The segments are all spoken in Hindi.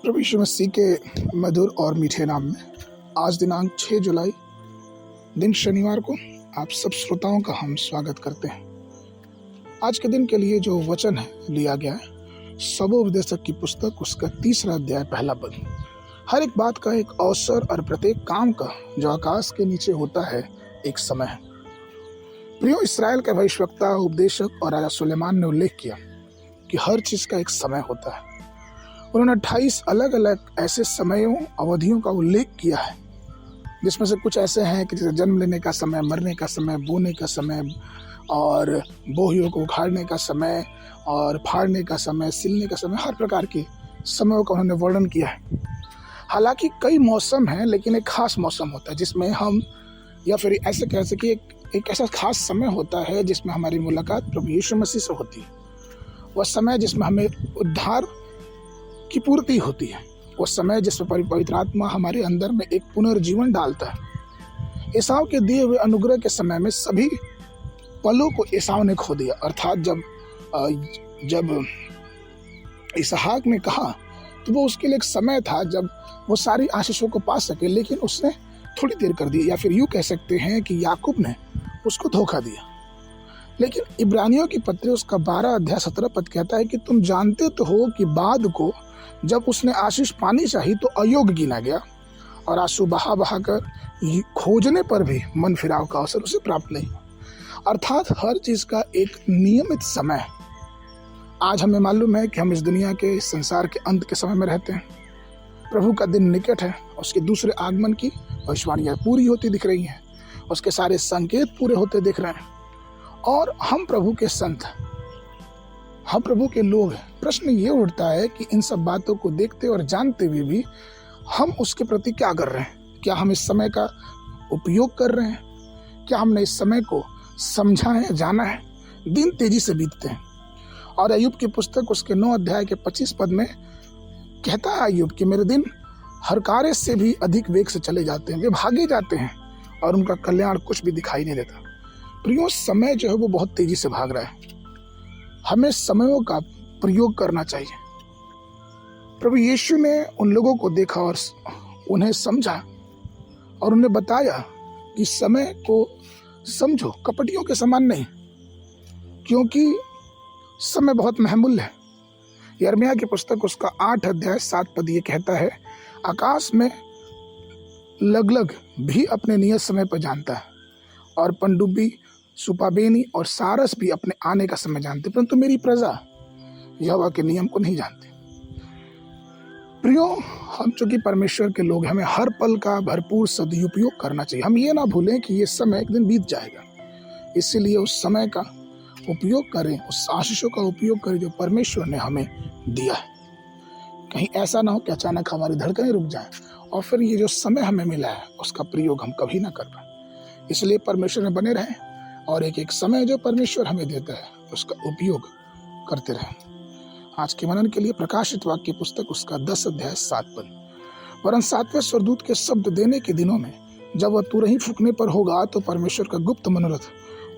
प्रभु यीशु मसीह के मधुर और मीठे नाम में आज दिनांक 6 जुलाई दिन शनिवार को आप सब श्रोताओं का हम स्वागत करते हैं। आज के दिन के लिए जो वचन है लिया गया है सबोपदेशक की पुस्तक उसका 3 अध्याय पहला पद। हर एक बात का एक अवसर और प्रत्येक काम का जो आकाश के नीचे होता है एक समय है। प्रियो, इस्राएल के भविष्यवक्ता उपदेशक और राजा सुलेमान ने उल्लेख किया कि हर चीज का एक समय होता है। उन्होंने 28 अलग अलग ऐसे समयों अवधियों का उल्लेख किया है, जिसमें से कुछ ऐसे हैं कि जैसे जन्म लेने का समय, मरने का समय, बोने का समय और बोहियों को उखाड़ने का समय और फाड़ने का समय, सिलने का समय, हर प्रकार के समयों का उन्होंने वर्णन किया है। हालांकि कई मौसम हैं, लेकिन एक खास मौसम होता है जिसमें हम, या फिर ऐसे कह सके एक ऐसा खास समय होता है जिसमें हमारी मुलाकात प्रभु यीशु मसीह से होती है। वह समय जिसमें हमें उद्धार की पूर्ति होती है, वो समय जिसमें पवित्र आत्मा हमारे अंदर में एक पुनर्जीवन डालता है। एसाव के दिए हुए अनुग्रह के समय में सभी पलों को एसाव ने खो दिया। अर्थात जब इसहाक ने कहा तो वो उसके लिए एक समय था जब वो सारी आशीषों को पा सके, लेकिन उसने थोड़ी देर कर दी, या फिर यूं कह सकते हैं कि याकूब ने उसको धोखा दिया। लेकिन इब्रानियों की पत्री उसका 12 अध्याय 17 पद कहता है कि तुम जानते तो हो कि बाद को जब उसने आशीष पानी चाहिए तो अयोग्य गिना गया, और आंसू बहा बहा कर खोजने पर भी मन फिराव का अवसर उसे प्राप्त नहीं। अर्थात हर चीज का एक नियमित समय है। आज हमें मालूम है कि हम इस दुनिया के, इस संसार के अंत के समय में रहते हैं। प्रभु का दिन निकट है, उसके दूसरे आगमन की भविष्यवाणियां पूरी होती दिख रही हैं, उसके सारे संकेत पूरे होते दिख रहे हैं, और हम प्रभु के संत, हम प्रभु के लोग हैं। प्रश्न ये उठता है कि इन सब बातों को देखते और जानते हुए भी हम उसके प्रति क्या कर रहे हैं? क्या हम इस समय का उपयोग कर रहे हैं? क्या हमने इस समय को समझा है, जाना है? दिन तेजी से बीतते हैं, और अय्यूब की पुस्तक उसके 9 अध्याय के 25 पद में कहता है अय्यूब कि मेरे दिन हर कार्य से भी अधिक वेग से चले जाते हैं, वे भागे जाते हैं और उनका कल्याण कुछ भी दिखाई नहीं देता। प्रियो, समय जो है वो बहुत तेजी से भाग रहा है। हमें समयों का प्रयोग करना चाहिए। प्रभु यीशु ने उन लोगों को देखा और उन्हें समझा और उन्हें बताया कि समय को समझो, कपटियों के समान नहीं, क्योंकि समय बहुत महमूल्य है। यिर्मयाह की पुस्तक उसका 8 अध्याय 7 पद ये कहता है, आकाश में लगलग भी अपने नियत समय पर जानता है, और पनडुब्बी, सुपाबेनी और सारस भी अपने आने का समय जानते, परंतु मेरी प्रजा यहोवा के नियम को नहीं जानती। प्रियो, हम चूंकि परमेश्वर के लोग, हमें हर पल का भरपूर सदुपयोग करना चाहिए। हम ये ना भूलें कि ये समय एक दिन बीत जाएगा, इसीलिए उस समय का उपयोग करें, उस आशीषों का उपयोग करें जो परमेश्वर ने हमें दिया है। कहीं ऐसा ना हो कि अचानक हमारी धड़कनें रुक जाएं और फिर ये जो समय हमें मिला है उसका प्रयोग हम कभी ना कर पाए। इसलिए परमेश्वर में बने रहें और एक एक समय जो परमेश्वर हमें देता है उसका उपयोग करते रहें। आज के मनन के लिए प्रकाशित वाक्य की पुस्तक उसका 10 अध्याय 7 पद। वरन 7वें स्वर्गदूत के शब्द देने के दिनों में जब वह तुरही फूंकने पर होगा तो परमेश्वर का गुप्त मनोरथ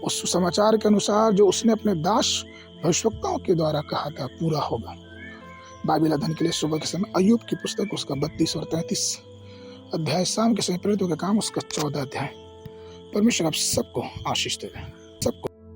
उस सुसमाचार के अनुसार जो उसने अपने दास भविष्यवक्ताओं के द्वारा कहा था पूरा होगा। बाइबल अध्ययन के लिए सुबह के समय अय्यूब की पुस्तक उसका 32 और 33 अध्याय, शाम के समय प्रेरितों के काम उसका 14 अध्याय। परमेश्वर आप सबको आशीष दे।